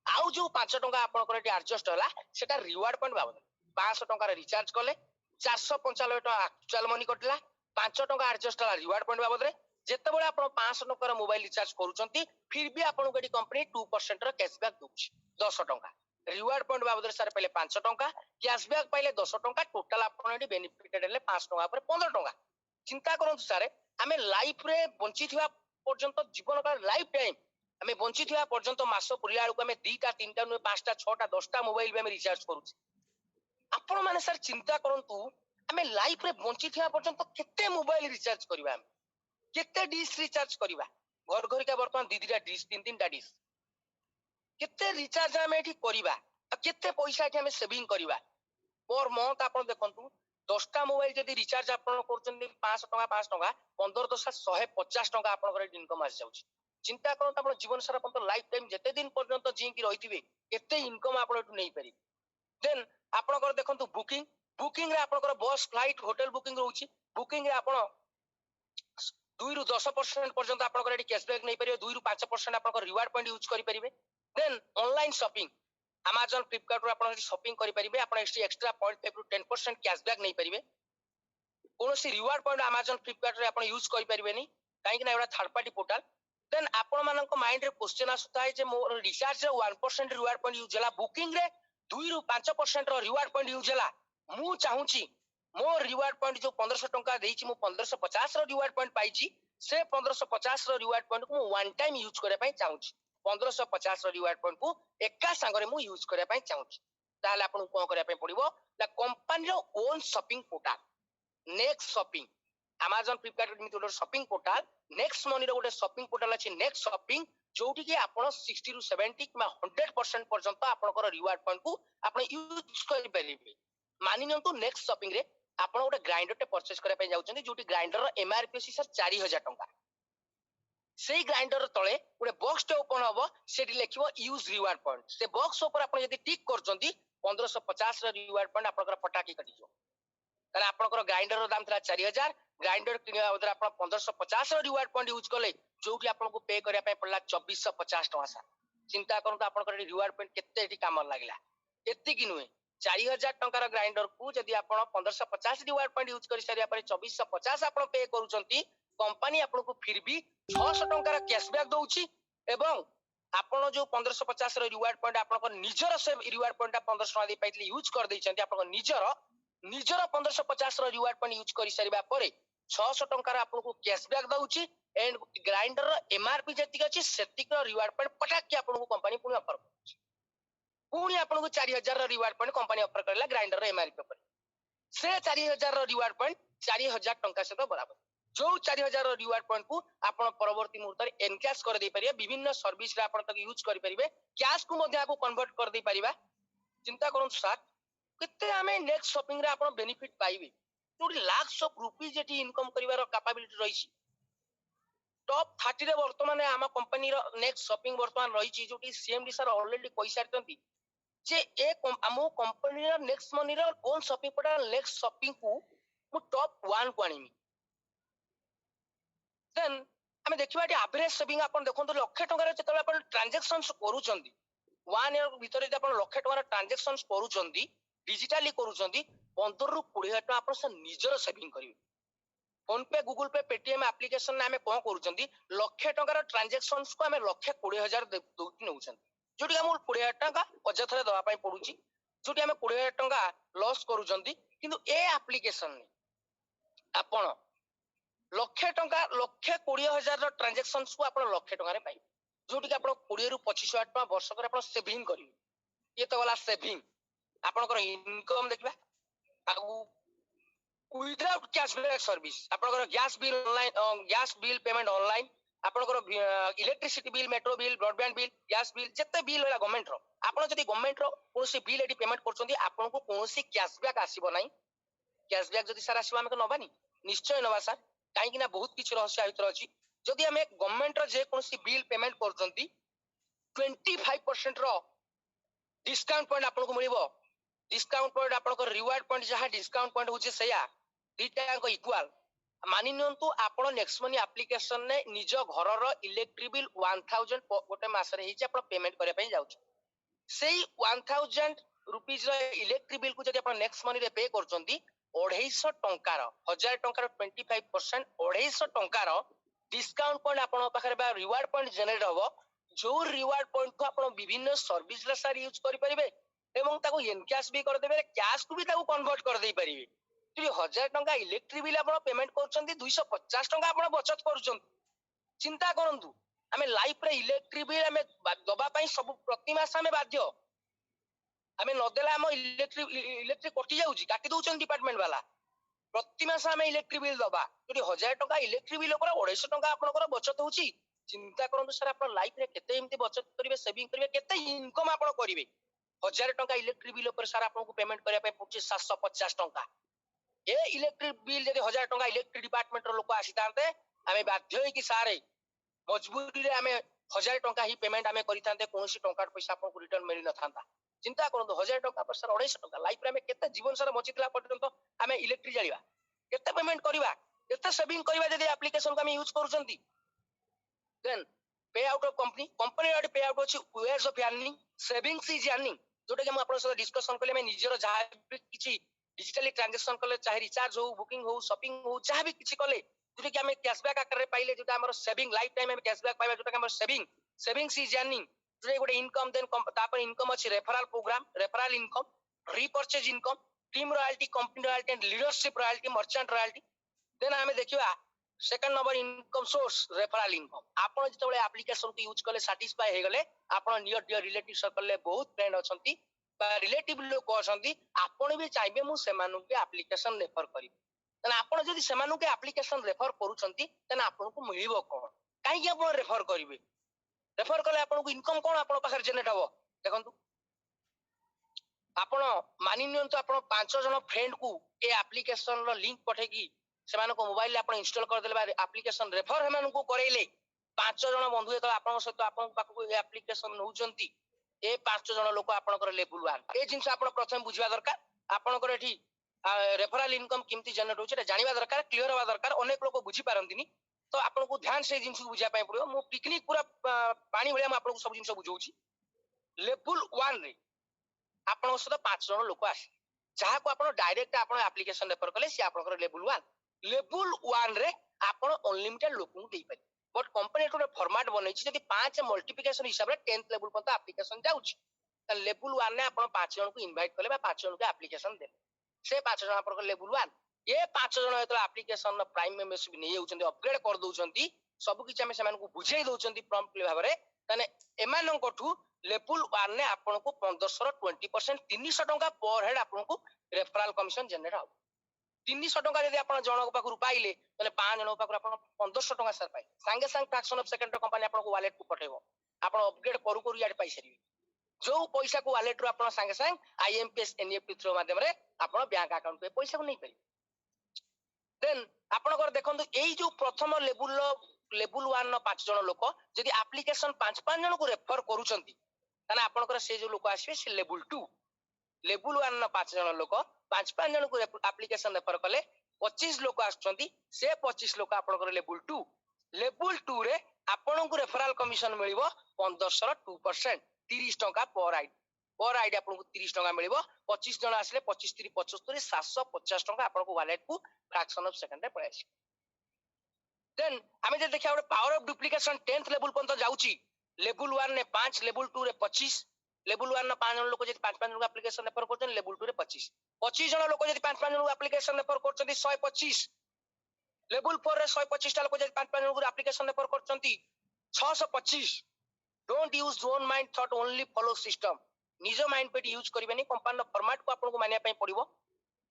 B: आउ जो 5 टंका आपनकर एटी एडजस्ट होला सेटा रिवार्ड पॉइंट बाबद 500 टंका रो रिचार्ज कले 495 टंका एक्चुअल मनी कटला 5 टंका एडजस्ट होला रिवार्ड पॉइंट बाबद रे जेतेबेले आपण 500 टंका रो मोबाइल रिचार्ज करूचंती फिर भी आपनको एटी कंपनी 2% रो कैशबैक दोछि 10 टंका रिवार्ड पॉइंट बाबद रे सर पहले 5 टंका कैशबैक पहले 10 टंका टोटल आपण एटी बेनिफिटेड हेले 5 टंका पर 15 टंका चिंता करंतु सर हमें लाइफ रे बंची थिवा पर्यंत जीवन का लाइफ टाइम हमें बंची थिवा पर्यंत मास पुरिला बेलू हमें 2टा 3टा 5टा 6टा 10टा मोबाइल में रिचार्ज करूछी आपण माने सर चिंता करंतु हमें लाइफ रे बंची थिवा पर्यंत केते मोबाइल रिचार्ज करबा हम केते डिश रिचार्ज करबा घर घर का वर्तमान 2-2टा डिश 3-3टा डिश केते रिचार्ज हमें एठी करबा केते पैसा एठी हमें सेविंग करबा पर मंथ आपण देखंतु 10टा मोबाइल जदी रिचार्ज आपण करचंदी 500 टंका 5 टंका 15 10 150 टंका आपण करे इनकम आस जाउची चिंता करंत आपण जीवन सारा पर्यंत लाइफ टाइम जते दिन पर्यंत जी की रहिथिबे केते इनकम आपण एठु नै पारि देन आपण कर देखंतु बुकिंग रे आपण कर बस फ्लाइट होटल बुकिंग रहउची बुकिंग रे आपण 2 रु 10% पर्यंत आपण कर एठी कैशबैक नै परिबे 2 रु 5% आपण कर रिवार्ड पॉइंट यूज करि परिबे then online shopping Amazon Flipkart रो आपण शॉपिंग करि परिबे आपण एक्स्ट्रा 0.5 रु 10% कैशबैक नै परिबे कोनोसी रिवार्ड पॉइंट Amazon Flipkart रे आपण यूज करि परिबे नै काहे कि ना एटा थर्ड पार्टी पोर्टल देन आपण मानक माइंड रे क्वेश्चन आसुता है जे मोर रिचार्ज रे 1% रिवार्ड पॉइंट यूज होला बुकिंग रे 2 रु 5% रो रिवार्ड पॉइंट यूज होला मु चाहूची मोर रिवार्ड पॉइंट जो 1500 टंका देइची मु 1550 रो रिवार्ड पॉइंट पाइची से 1550 रो रिवार्ड पॉइंट को वन टाइम यूज करे पई चाहूची 1550 रो रिवार्ड पॉइंट को एका संगरे मु यूज करे पई चाहूची ताले आपन को करे पई पड़िबो ला कंपनी रो own shopping portal next shopping Amazon Flipkart में तो शॉपिंग पोर्टल नेक्स्ट मनी रो गोटे शॉपिंग पोर्टल अछि नेक्स्ट शॉपिंग जोठी कि आपण 60 रु 70 किमा 100% पर्यंत आपनकर रिवार्ड पॉइंट को आपण यूज करि परिबे मानि नंतु नेक्स्ट शॉपिंग रे आपण गोटे ग्राइंडर टे परचेस करे पई जाउछन्ती जोठी ग्राइंडर रो एमआरपी अछि सर 4000 टंका सेही ग्राइंडर तळे गोटे बॉक्स टे ओपन हबो सेठी लेखिबो यूज रिवार्ड पॉइंट से बॉक्स ऊपर आपण यदि टिक करचन्ती 1550 रो रिवार्ड पॉइंट आपनकर पटाकी कटि जो ताले आपनकर ग्राइंडर रो दाम थला 4000 ग्राइंडर किनिया बदला आपण 1550 रो रिवार्ड पॉइंट यूज कले जोठी आपनको पे करिया पय पडला 2450 टका सा चिंता करंतु आपनकर रिवार्ड पॉइंट केते एठी काम लागला एत्ती कि नुहे 4000 टंकार ग्राइंडर को जदि आपण 1550 रिवार्ड पॉइंट यूज कर सारिया पर 2450 आपण पे करूचंती कंपनी आपण को फिर भी 600 टंकार कैशबैक दउची एवं आपण जो 1550 रो रिवार्ड पॉइंट आपण निजर से रिवार्ड पॉइंट 1500 टका दे पाइतली यूज कर दैचंती आपण निजर 1550 रो रिवार्ड पॉइंट यूज कर सारिबा पर 600 टंकार आपण को कैशबैक दउची एंड ग्राइंडर रो एमआरपी जतिक अछि सेतिक रो रिवार्ड पॉइंट पटाक के आपण को कंपनी पुनी ऑफर करछि पुनी आपण को 4000 रो रिवार्ड पॉइंट कंपनी ऑफर करला ग्राइंडर रो एमआरपी पर से 4000 रो रिवार्ड पॉइंट 4000 टंका से बराबर जो 4000 रो रिवार्ड पॉइंट को आपण परवर्ती मुहूर्त रे एनकैश कर दे परिया विभिन्न सर्विस रे आपण तक यूज करि परिबे कैश को मध्ये आको कन्वर्ट कर दे परिबा चिंता करन सर किते हमें नेक्स्ट शॉपिंग रे आपण बेनिफिट पाइबे जोडी लाख्स ऑफ रुपीस जेटी इनकम करिवार कैपेबिलिटी रहिछि टॉप 30 रे वर्तमान आमा कंपनी रो नेक्स्ट शॉपिंग वर्तमान रहिछि जोटी सीएमडी सर ऑलरेडी पैसा रतंती जे एक आमो कंपनी रो नेक्स्ट मनी रो ओन शॉपिंग पटा नेक्स्ट शॉपिंग को मु टॉप 1 को आनिमी देन हमें देखिबा कि एवरेज सेविंग आपण देखंतो लाख टका रे जेतले आपण ट्रांजैक्शंस करूचंती 1 ईयर भीतर जे आपण लाख टका रे ट्रांजैक्शंस करूचंती डिजिटली करूचंती 15 रु 20 टका आपण से निजर सेविंग करिवे फोन पे गूगल पे पेटीएम एप्लीकेशन ने हमें कोन करूचंती लाख टका रे ट्रांजैक्शंस को हमें लाख 20000 दोती नउचंती जोटी हम 20000 टका अजथरे दवा पई पडुची जोटी हमें 20000 टका लॉस करूचंती किंतु ए एप्लीकेशन ने आपण लक्ष टंका लक्ष 20000 ट्रांजैक्शंस को आपण लक्ष टका रे पाइ जोटी कि आपण 20 रु 25000 टका वर्ष करे आपण सेविंग करिवे ये तो वाला सेविंग आपण कर इनकम देखबा आगु विदाउट कैशबैक सर्विस आपण कर gas bill online gas bill payment online आपण कर electricity bill metro bill broadband bill gas bill जत्ते बिल होला गवर्नमेंट रो आपण जदी गवर्नमेंट रो कोनसी बिल एडी पेमेंट करछंती आपण को कोनसी कैशबैक आसीबो नाही कैशबैक जदी सर आसीबो हम नबानी निश्चय नबा सर काहे कि ना बहुत किछ रहस्य आइतर अछि जदी हम गवर्नमेंट रो जे कोनसी बिल पेमेंट करछंती 25% रो डिस्काउंट पॉइंट आपन को मिलिबो डिस्काउंट पॉइंट आपन को रिवार्ड पॉइंट जहा डिस्काउंट पॉइंट होचे सया दीटा को इक्वल मानि नियंतु आपन नेक्स्ट मनी एप्लीकेशन ने निज घर रो इलेक्ट्रिक बिल 1000 गोटे मास रे हिचे आपन पेमेंट करे पई जाउछ सेही 1000 रुपीस रो इलेक्ट्रिक बिल को जदी आपन नेक्स्ट मनी रे पे करछंती 250 टंकार 1000 टंकार 25% 250 टंकार डिस्काउंट पॉइंट आपन पाखरे बा रिवार्ड पॉइंट जनरेट होबो जो रिवार्ड पॉइंट को आपन विभिन्न सर्विस रे सार यूज करि परिबे एवं ताको एनकैश भी कर देबे कैश को भी ताको कन्वर्ट कर देई परिबे कि 1000 टंका इलेक्ट्रिक बिल आपन पेमेंट करछंती 250 टंका आपन बचत करछंती चिंता करंतु हमें लाइफ रे इलेक्ट्रिक बिल हमें दबा पई सब प्रति मास हमें बाध्य हमें नदेला हम इलेक्ट्रिक कटि जाउची काटि दउछन डिपार्टमेंट वाला प्रति मास हमें इलेक्ट्रिक बिल दबा যদি 1000 टका इलेक्ट्रिक बिल ऊपर 250 टका आपनकर बचत होची चिंता करंतु सर आपन लाइफ रे केते एमती बचत करिवे सेविंग करिवे केते इनकम आपन करिवे 1000 टका इलेक्ट्रिक बिल ऊपर सर आपन को पेमेंट करिया पे पड़छि 750 टका ए इलेक्ट्रिक बिल जदी 1000 टका इलेक्ट्रिक डिपार्टमेंट रो लोक आसीतांते हमें बाध्य होई कि सारे मजबूरी रे हमें 1000 टका ही पेमेंट हमें करितांते कोनोसी टका पैसा आपन को रिटर्न मिलि न थांता चिंता करंतु 1000 टका पर सर 250 टका लाइफ रे हमें केते जीवन सर बचितला पर्यंत हमें इलेक्ट्रिक जालिबा केते पेमेंट करिबा केते सेविंग करिबा जदी एप्लीकेशन को हम यूज करूचंती देन पे आउट ऑफ कंपनी रे पे आउट अछि ways of earning savings is earning Jote कि हम आपन साथ डिस्कशन करले मैं निजरो जहा किछि डिजिटली ट्रांजैक्शन करले चाहे रिचार्ज हो बुकिंग हो शॉपिंग हो जहा भी किछि करले जोटे कि हमें कैशबैक आकर रे पाइले जोटा हमर सेविंग लाइफ टाइम में कैशबैक पाइबा जोटा हमर सेविंग्स इज अर्निंग जोटे गोटे इनकम देन तापर इनकम अछि referral programme referral income repurchase income team royalty company royalty and leadership royalty merchant royalty then हमें देखिबा second number income source referral income आपण जतबे एप्लीकेशन को यूज करले सैटिस्फाई हे गले आपण नियर डियर रिलेटिव सर्कल ले बहुत फ्रेंड अछंती बा रिलेटिव लोक अछंती आपण भी चाइबे मु सेमानु के एप्लीकेशन रेफर करी तने आपण जदी सेमानु के एप्लीकेशन रेफर करूछंती तने आपण को मिलिबो कोन काहे कि आपण रेफर करिवे रेफर कले आपण को इनकम कोन आपण पाखर जनरेट हबो देखंतु आपण मानि नियंतु आपण 5 जन फ्रेंड को ए एप्लीकेशन रो लिंक पठे की सेमान को मोबाइल आपण इंस्टॉल कर देले बा एप्लीकेशन रेफर हेमान को करेले 5 जन बंधु तो आपण सहित आपण पाखु ए एप्लीकेशन नउचंती ए 5 जन लोक आपनकर लेवल 1 ए जिंस आपण प्रथम बुझवा दरकार आपनकर एठी रेफरल इनकम किमती जनरेट होचे जानिबा दरकार क्लियर होबा दरकार अनेक लोक बुझी पारंतिनी तो आपण को ध्यान से जिंस बुझा पय पड़ियो मो पिकनिक पूरा पानी भलिया म आपण को सब जिंस बुझौची लेवल 1 रे आपन सहित 5 जण लोक आसे जहा को आपन डायरेक्ट आपन एप्लीकेशन रेफर कले सी आपन लेवल 1 रे आपन अनलिमिटेड लोक को देई पारे बट कंपनी एटो फॉर्मेट बनै छी जदी 5 मल्टीप्लिकेशन हिसाब रे 10th लेवल पर एप्लीकेशन जाउची त लेवल 1 ने आपन 5 जण को इनवाइट कले बा 5 जण को एप्लीकेशन देले से 5 जण आपन लेवल 1 ये 5 जण एतो एप्लीकेशन प्राइम मेंबरशिप नै होउचंदी अपग्रेड कर दोउचंदी सब किछ हम सेमान को बुझाई दोउचंदी प्रॉम्प्टली भाबरे तने एमान कोठू लेवल 1 ने आपन को 1500 रो 20% 300 टका पर हेड आपन को रेफरल कमीशन जनरेट हो 300 टका यदि आपन जण को पाखरु पाइले तने 5 जण पाखरु आपन 1500 टका सर पाइ संगे संग फ्रैक्शन ऑफ सेकंड कंपनी आपन को वॉलेट को पठेबो आपन अपग्रेड करू करू याड पाइ सरी जो पैसा को वॉलेट रो आपन संगे संग आईएमपीएस एनईएफटी थ्रू माध्यम रे आपन बैंक अकाउंट पे पैसा को नै पाइ देन आपन को देखंतु एई जो प्रथम लेवल 1 न 5 जण लोक जदि एप्लीकेशन 5 जण को रेफर करूचंती तने आपन को से जो लोक आसीबे से लेवल 2 लेवल 1 न 5 जण लोक 5 जण को एप्लीकेशन रेफर कले 25 लोक आछंती से 25 लोक आपन को लेवल 2 रे आपन को रेफरल कमीशन मिलिबो 1500 रो 2% 30 टका पर आईडी आपन को 30 टका मिलिबो 25 जण आसले 25 3 75 750 टका आपन को वॉलेट को फ्रैक्शन ऑफ सेकंड रे पळाइछ देन हमें जे देखिया power of duplication 10th level पर जाउची लेवल 1 ने 5 लेवल 2 रे 25 लेवल 1 न 5 जण लोक जे 5 जण को एप्लीकेशन रेफर करछन लेवल 2 रे 25 25 जण लोक जे 5 जण को एप्लीकेशन रेफर करछन 125 लेवल 4 रे 125 टा लोक जे 5 जण को एप्लीकेशन रेफर करछन 625 don't use own mind thought only follow system निज माइंड पे यूज करबेनी कंपनी फॉर्मेट को आपन को मानिया पई पड़िबो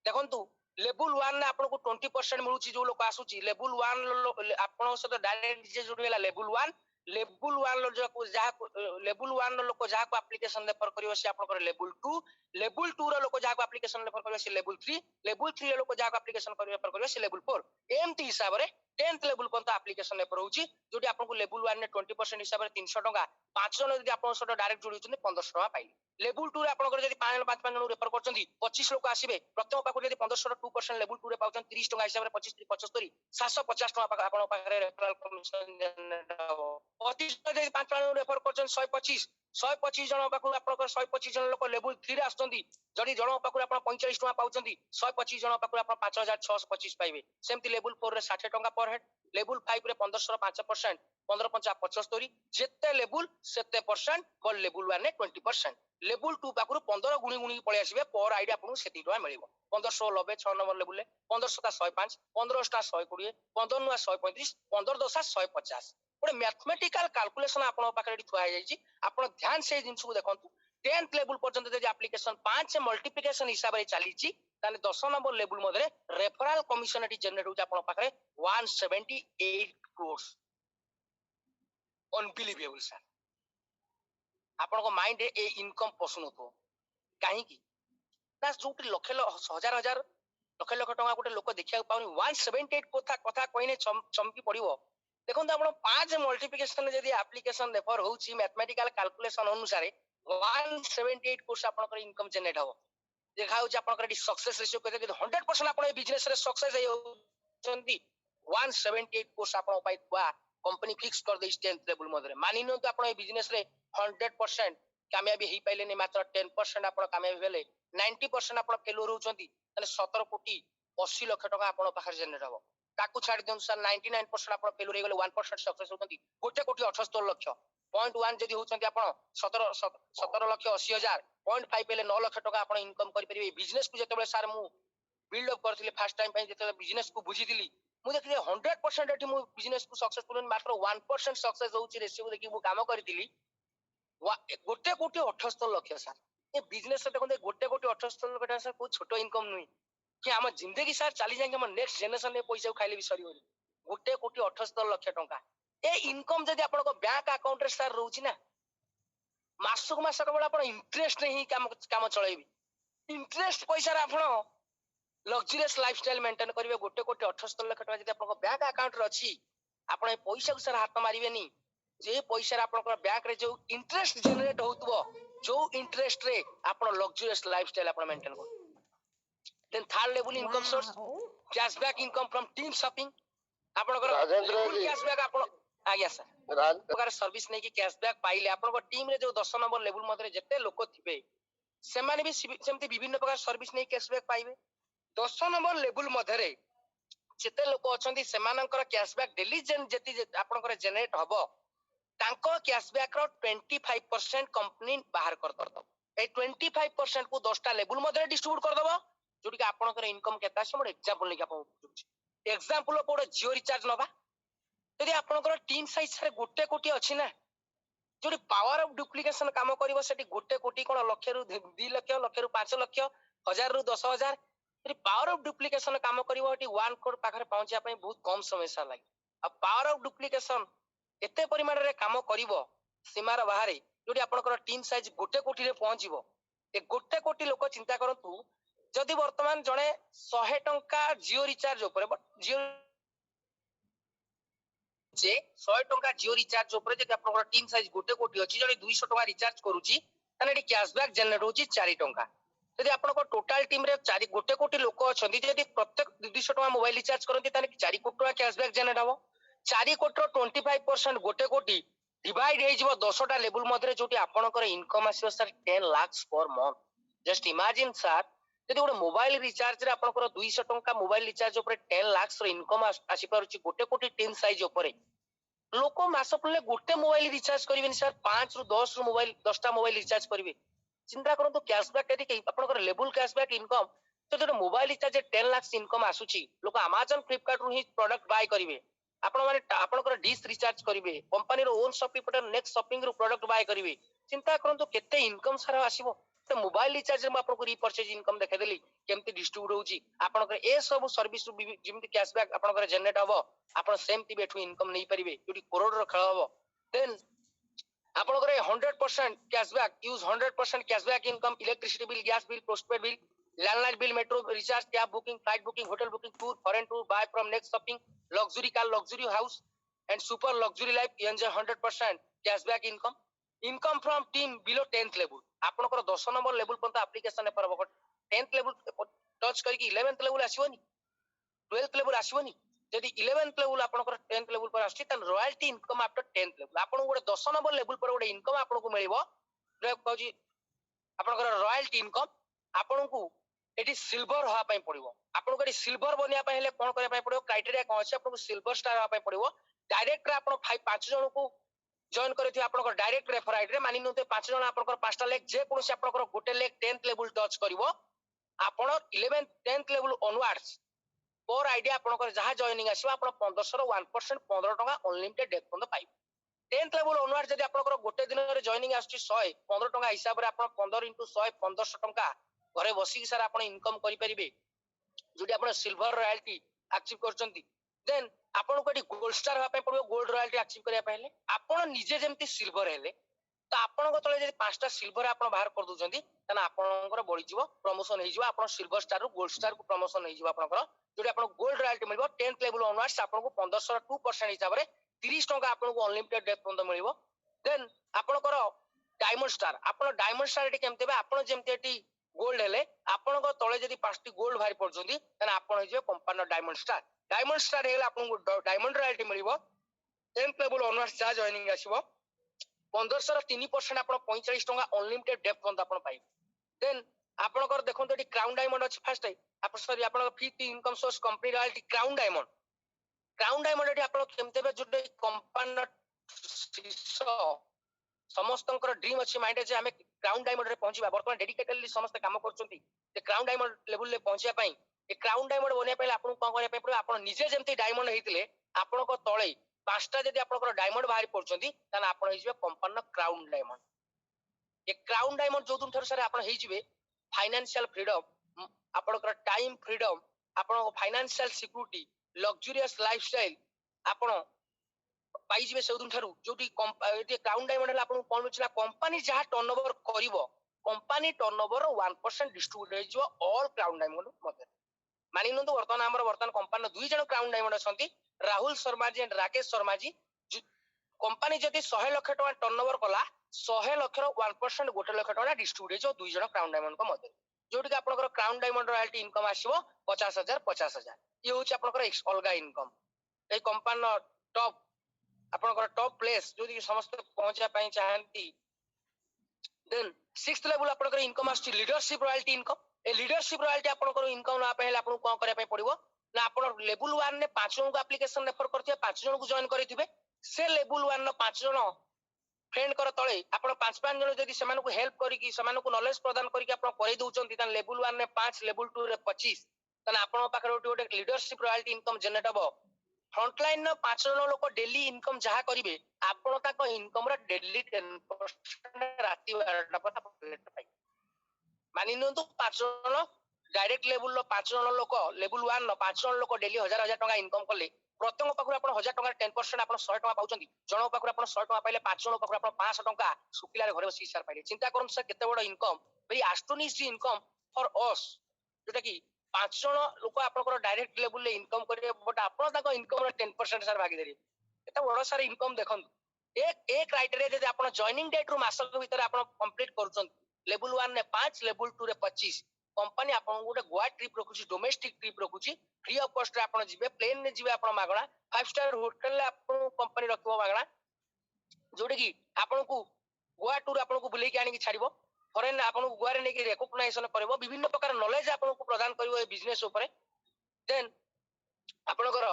B: देखंतु लेवल 1 ने आपन को 20% मिलुची जो लोक आसुची लेवल 1 आपन से डायरेक्ट जे जुडी गेला लेवल 1 लो जो जहा लेवल 1 लो लोक जहा को एप्लीकेशन रेफर करियो से आपन को लेवल 2 रो लोक जहा को एप्लीकेशन रेफर करियो से लेवल 3 रो लोक जहा को एप्लीकेशन रेफर करियो से लेवल 4 एमटी हिसाब रे 10th लेवल पर एप्लीकेशन रेफर होची जोडी आपन को लेवल 1 ने 20% हिसाब रे 300 टका 5 जण यदि आपन सो डायरेक्ट जोडी होचंदी 1500 टका पाइले लेवल 2 रे आपन को यदि 5 जण रेफर करचंदी 25 लोक आसीबे प्रत्येक पाखु यदि 1500 रो 2% लेवल 2 रे पाउचन 30 टका हिसाब रे 25 3 75 750 टका पाखु आपन पाखरे रेफरल कमीशन जनरेट हो 25 यदि 5 जण रेफर करचन 125 जण पाखु आपन 125 जण लोक लेवल 3 रे आछंती जडी जण पाखु आपन 45 टका पाउचंदी 125 जण पाखु आपन 5625 पाइबे सेमति लेवल 4 रे 60 टका पर हेड लेवल 5 रे 1500 रो 5% 15 5 75 जेते लेवल सेते परसेंट पर लेवल 1 ने 20% लेवल 2 पाखु 15 गुणी गुणी पळे आसीबे पर आईडी आपन सेति टका मिलिबो 1590 6 नंबर लेवल ले 1500 ता 105 1500 ता 120 15 नुआ 135 15 10 150 गोटे मैथमेटिकल कैलकुलेशन आपन पाखरे थुआ जाई छी आपन ध्यान से जिंस को देखंतु 10th लेवल पर्यंत जदि एप्लीकेशन 5 मल्टीप्लिकेशन हिसाब रे चली छी ताने 10 नंबर लेवल मधरे रेफरल कमीशन एटी जनरेट हो आपन पाखरे 178 crores अनबिलीवेबल सर आपन को माइंड ए इनकम पसुन हो काहे की ना जोटी लक्ष हजार हजार लक्ष लक्ष टका गोटे लोक देखिया पाउनी 178 कथा कहिने चमकी पड़िबो देखो आपण 5 मल्टीप्लिकेशन यदि एप्लीकेशन रेफर होउची मैथमेटिकल कैलकुलेशन अनुसार 178 कोर्स आपन इनकम जनरेट हो देखा होउची आपन सक्सेस रेशियो कहते 100% आपन ए बिजनेस रे सक्सेस हे होचंती 178 कोर्स आपन पाइ थुआ कंपनी फिक्स कर दे 10th लेवल मधरे मानि न तो आपन ए बिजनेस रे 100% कामयाबी हे पाइले नै मात्र 10% आपन कामयाबी भेले 90% आपन फेलुअर होचंती तने 17 कोटी 80 लाख टका आपन पाखर जनरेट हो ताकू छाड़ दियन सर 99% आपन फेलुअर हे गेले 1% सक्सेस होचंती 1 कोटी 78 लाख 0.1 जदी होचंती आपन 17 लाख 80 हजार 0.5 पेले 9 लाख टका आपन इनकम करि परिबे बिजनेस को जतबे सर मु बिल्ड अप करथिले फर्स्ट टाइम पय जतबे बिजनेस को बुझिदिली मु देखिले 100% एठी मु बिजनेस को सक्सेसफुल मात्र 1% सक्सेस होउची रेशियो देखि मु काम करथिली 1 कोटी 78 लाख सर ए बिजनेस से देखो 1 कोटी 78 लाख सर को छोटो इनकम नुई कि हम जिंदगी सर चली जाएंगे हम नेक्स्ट जनरेशन में पैसा खाइले भी सरी होनी 1 कोटी 78 लाख टका ए इनकम जदी आपन को बैंक अकाउंट रे सर रहउची ना मासक मास केवल आपन इंटरेस्ट नहीं काम चलेबी इंटरेस्ट पैसा रे आपन लग्जरियस लाइफस्टाइल मेंटेन करिवे 1 कोटी 78 लाख टका जदी आपन को बैंक अकाउंट रे अछि आपन ए पैसा को सर हाथ मारिबेनी जे पैसा रे आपन को बैंक रे जो इंटरेस्ट जनरेट होतबो जो इंटरेस्ट रे आपन लग्जरियस लाइफस्टाइल आपन मेंटेन कर then third level income source cashback income from team shopping आपन को cashback आपन आज्ञा सर प्रकार सर्विस नै कि cashback पाइले आपन को टीम रे जो 10 नंबर लेवल मधरे जते लोक थिबे सेमाने भी सेमती विभिन्न प्रकार सर्विस नहीं कैशबैक पाइबे 10 नंबर लेवल मध्यरे जेते लोक अछंती सेमानकर कैशबैक डेली जेती आपनकर जनरेट हबो तांको कैशबैक रो 25% कंपनी बाहर कर दब ए 25% को 10 टा लेवल मध्यरे डिस्ट्रीब्यूट कर दबो जोटी कि आपनकर इनकम केता से मोर एग्जांपल लेके आपन एग्जांपल कोड जियो रिचार्ज नबा यदि आपनकर टीम साइज रे गोटे कोटी अछि ना जोटी पावर ऑफ डुप्लीकेशन काम करिवो सेठी गोटे कोटी कोन लक्ष रु 2 लाख लक्ष रु 5 लाख 1000 रु 10000 यदि पावर ऑफ डुप्लीकेशन काम करिवो एटी 1 करोड़ पाखरे पहुंचिया पई बहुत कम समय सा लागे आ पावर ऑफ डुप्लीकेशन एते परिमाण रे काम करिवो सीमार बाहर जोटी आपनकर टीम साइज गोटे कोटी रे पहुंचिवो ए गोटे कोटी लोक चिंता करंतु जदि वर्तमान जणे 100 टंका जियो रिचार्ज ऊपर जियो 100 टंका जियो रिचार्ज ऊपर जे आपनकर टीम साइज गोटे कोटी अछि जणे 200 टंका रिचार्ज करूची तने एटी कैशबैक जनरेट होची 4 टंका यदि आपनकर टोटल टीम रे 4 गोटे कोटी लोक अछंती यदि प्रत्येक 200 टंका मोबाइल रिचार्ज करंती तने 4 कोटी टंका कैशबैक जनरेट हबो 4 कोटी 25% गोटे कोटी डिवाइड हे जिवो 10 टा लेवल मधरे जोटी आपनकर income आसीबो sir 10 lakh per month just imagine sir यदि गोटे मोबाइल रिचार्ज रे आपनकर 200 टंका मोबाइल रिचार्ज ऊपर 10 लाख रो इनकम आसी पारुची गोटे कोटी टीम साइज ऊपर लोक मास पड़े गोटे मोबाइल रिचार्ज करेंगे सर 5 रु 10 रु मोबाइल 10 टा मोबाइल रिचार्ज करेंगे चिंता करूँ तो कैशबैक यदि आपनकर लेवल कैशबैक इनकम तो जो मोबाइल रिचार्ज 10 लाख इनकम आसुची लोक अमेजन फ्लिपकार्ट रु ही प्रोडक्ट बाय करेंगे आपण माने आपनकर डिश रिचार्ज करेंगे कंपनी रो ओन शॉपिंग पर नेक्स्ट शॉपिंग रो प्रोडक्ट बाय करेंगे चिंता करूँ तो केते इनकम सारा आसीबो तो मोबाइल रिचार्ज रे आपनको रीपर्चेज इनकम देखा देली केमती डिस्ट्रीब्यूट होची आपनकर ए सब सर्विस जेमती कैशबैक आपनकर जनरेट हबो आपण सेमती बेठू इनकम नहीं परिबे जोटी करोड़ रो खेल हबो देन आपनकर 100% cashback use 100% cashback income electricity bill gas bill postpaid bill landline bill metro recharge cab booking flight booking hotel booking tour foreign tour buy from next shopping luxury car luxury house and super luxury life enjoy 100% cashback income income from team below 10th level आपनकर 10 number level पर application ने परबो 10th level touch करके 11th level आसीबोनी 12th level आसीबोनी यदि 11th level आपनकर 10th level पर आछि त royalty income after 10th level आपन गोटे 10 नंबर लेवल पर गोटे इनकम आपनको मिलिबो कहूजी आपनकर रॉयल्टी इनकम आपनको एटी सिल्वर होआ पई पड़िबो आपनको एटी सिल्वर बनिया पई हेले कोन करिया पई पड़िबो क्राइटेरिया कोन अछि आपनको सिल्वर स्टार होआ पई पड़िबो डायरेक्ट रे आपन 5 जन को जॉइन करथि आपनकर डायरेक्ट रेफराइड रे मानि नते 5 जन आपनकर 5टा लेक जे कोनसी आपनकर गोटे लेक 10th लेवल टच करिवो आपण 11th 10th लेवल ऑनवर्ड्स पर आईडिया आपनकर जहा जॉइनिंग आसीबा आपण 1500 रो 1% 15 टका अनलिमिटेड डेट पंद पाइबो 10th लेवल ऑनवर्ड जदि आपनकर गोटे दिन रे जॉइनिंग आछि 100 15 टका हिसाब रे आपण 15 * 100 1500 टका घरे बसी सर आपण इनकम करि परिबे जोटी आपण सिल्वर रॉयल्टी अचीव करचंती देन आपण को गोल्ड स्टार होआ पे पड़ो गोल्ड रॉयल्टी अचीव करिया पहले आपण निजे जेमती सिल्वर हेले तो आपण को तळे जे 5टा सिल्वर आपण बाहर कर दोचंती तना आपणकर बढी जीवो प्रमोशन हे जीवो आपण सिल्वर स्टार रो गोल्ड स्टार को प्रमोशन हे जीवो आपणकर जोटी आपण गोल्ड रॉयल्टी मिलबो 10th लेवल ऑनवर्ड्स आपण को 1500 रो 2% हिसाब रे 30 टका आपण को अनलिमिटेड डेट पंद मिलिबो देन आपणकर डायमंड स्टार आपण डायमंड स्टार एटी केमते बे आपण जेमते एटी गोल्ड हेले आपण को तळे जदी 5टी गोल्ड बाहर पड़चंती तना आपण हे जे कंपनी डायमंड स्टार हेला आपन डायमंड रॉयल्टी मिलिबो 10th लेवल ऑनवर्ड्स जा जॉइनिंग आसीबो 1500 रो 3% आपण 45 टका अनलिमिटेड डेप्थ पंद आपण पाइ देन आपनकर देखंतो एटी क्राउन डायमंड अछि फर्स्ट आपण सॉरी आपण fifth income source company royalty crown diamond eighty आपण केमते बे जुटे कंपनी समस्तंकर ड्रीम अछि माइंड जे हमें क्राउन डायमंड रे पहुंचीबा वर्तमान डेडिकेटेडली समस्त काम करचंती ते क्राउन डायमंड लेवल ले पहुंचिया पई ए क्राउन डायमंड बनिया पहिले आपन कोन करिया पई पड़ो आपन निजे जेमती डायमंड हेतिले आपन को तळे 5टा जदी आपन डायमंड बाहर पड़चंती तन आपन हे जिवे कंपनी क्राउन डायमंड ए क्राउन डायमंड जो तुम थर सर आपन हे जिवे फाइनेंशियल फ्रीडम आपन को टाइम फ्रीडम आपन को फाइनेंशियल सिक्योरिटी लग्जरियस लाइफस्टाइल आपन पाई जिवे से तुम थरु जोटी एटी क्राउन डायमंड हला आपन कोन मिछला कंपनी जहा टर्नओवर करिवो कंपनी टर्नओवर 1% डिस्ट्रीब्यूट हे जिवो ऑल क्राउन डायमंड मते मानि नंतु वर्तमान कंपनी दुई जन क्राउन डायमंड असंती राहुल शर्मा जी एंड राकेश शर्मा जी कंपनी जदी 100 लाख टका टर्नओवर कला 100 लाख रो 1% गोटे लाख टका डिस्ट्रीब्यूट हे दुई जन क्राउन डायमंड को मते जोटी कि आपनकर क्राउन डायमंड रॉयल्टी इनकम आसीबो 50000 ये होची आपनकर अलगा इनकम ए कंपनी टॉप आपनकर टॉप प्लेस जोदी कि समस्त पहुंचा पई चाहंती देन सिक्स्थ लेवल आपनकर इनकम आछि leadership royalty income a leadership royalty आपनकर इनकम ना पहले आपन कोन करे पड़िबो ना आपन लेवल 1 ने 5 जन को एप्लीकेशन रेफर करथिबे 5 जन को जॉइन करिथिबे से लेवल 1 न 5 जन फ्रेंड कर तळे आपण 5 जन जदि सेमान को हेल्प करी कि सेमान को नॉलेज प्रदान करी कि आपण करै दउचंती त लेवल 1 ने 5 लेवल 2 रे 25 तने आपण पाखरे ओटे लीडरशिप रॉयल्टी इनकम जनरेट हबो फ्रंटलाइन न 5 जन लोक डेली इनकम जहा करिवे आपण ताको इनकम रा डेली 10% राति 12 पता पॉकेट पाइ मानि नंतु 5 जन डायरेक्ट लेवल लो 5 जन लोक लेवल 1 न 5 जन लोक डेली 1000 टका इनकम करले प्रत्येक पाखु आपण 1000 टका 10% आपण 100 टका पाउचंती जण पाखु आपण 100 टका पाइले 5 जन पाखु आपण 500 टका सुकिलारे घरे बसी सार पाइले चिंता करन सर केते बड़ income very astonish income for us जेटा कि 5 जन लोक आपनकर डायरेक्ट लेवल ले इनकम करिवे बट आपण ताको इनकम रा 10% सार भागीदारी एटा बड़ सार इनकम देखन एक क्राइटेरिया जदि आपण जॉइनिंग डेट रु मासक भीतर आपण कंप्लीट करूचंती लेवल 1 ने 5 लेवल 2 रे 25 कंपनी आपन गोटे गोवा ट्रिप रखुची डोमेस्टिक ट्रिप रखुची फ्री ऑफ कॉस्ट रे आपन जिवे प्लेन ने जिवे आपन मागणा 5 स्टार होटल ले आपन कंपनी रखबो मागणा जोडे कि आपन को गोवा टूर आपन को बुले के आनी कि छाड़िबो फॉरेन आपन को गोवा रे ने कि रिकॉग्नाइजेशन करबो विभिन्न प्रकार नॉलेज आपन को प्रदान करिवो ए बिजनेस ऊपर देन आपन कर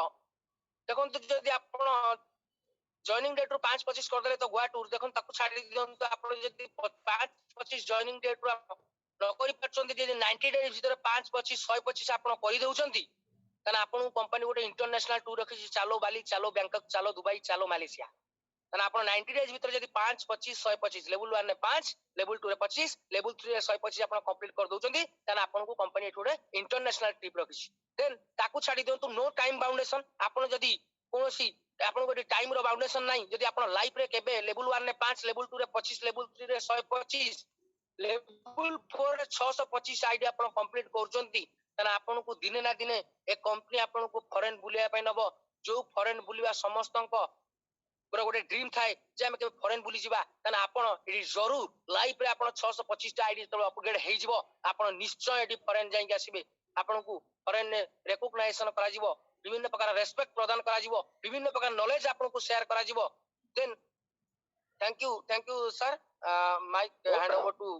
B: देखन तो जदि आपन जॉइनिंग डेट रु 5-25 कर देले तो गोवा टूर देखन ताको छाड़ी दियन तो आपन जदि 5-25 जॉइनिंग डेट रु न करि परचंती जे 90 डेज भीतर 5-25 125 आपन करि दउचंती तने आपन कंपनी गोटे इंटरनेशनल टूर रखि चालो बाली चालो बैंकॉक चालो दुबई चालो मालयेशिया तने आपन 90 डेज भीतर जदि 5-25 125 लेवल 1 ने 5 लेवल 2 रे 25 लेवल 3 रे 125 आपन कंप्लीट कर दउचंती तने आपन को कंपनी एठोडे इंटरनेशनल ट्रिप रखि देन ताकू छाड़ी दियंतु नो टाइम बाउंडेशन आपन जदि कोनोसी आपन गोटे टाइम रो बाउंडेशन नाही जदि आपन लाइफ रे केबे लेवल 1 ने 5 लेवल 2 रे 25 लेवल 3 रे 125 लेवल 4 रे 625 आईडी आपन कंप्लीट करचंती तने आपन को दिने ना दिने एक कंपनी आपन को फॉरेन बुलिया पय नबो जो फॉरेन बुलिवा समस्तन को पूरा गोटे ड्रीम थाए जे हम के फॉरेन बुली जिबा तने आपन इडी जरूर लाइफ रे आपन 625 टा आईडी तो अपग्रेड हेइ जिवो आपन निश्चय एडी फॉरेन जाई आसीबे आपन को फॉरेन ने रिकॉग्नाइजेशन करा जिवो विभिन्न प्रकार रेस्पेक्ट प्रदान करा जिवो विभिन्न प्रकार नॉलेज आपन को शेयर करा जिवो then thank you sir mike hand over to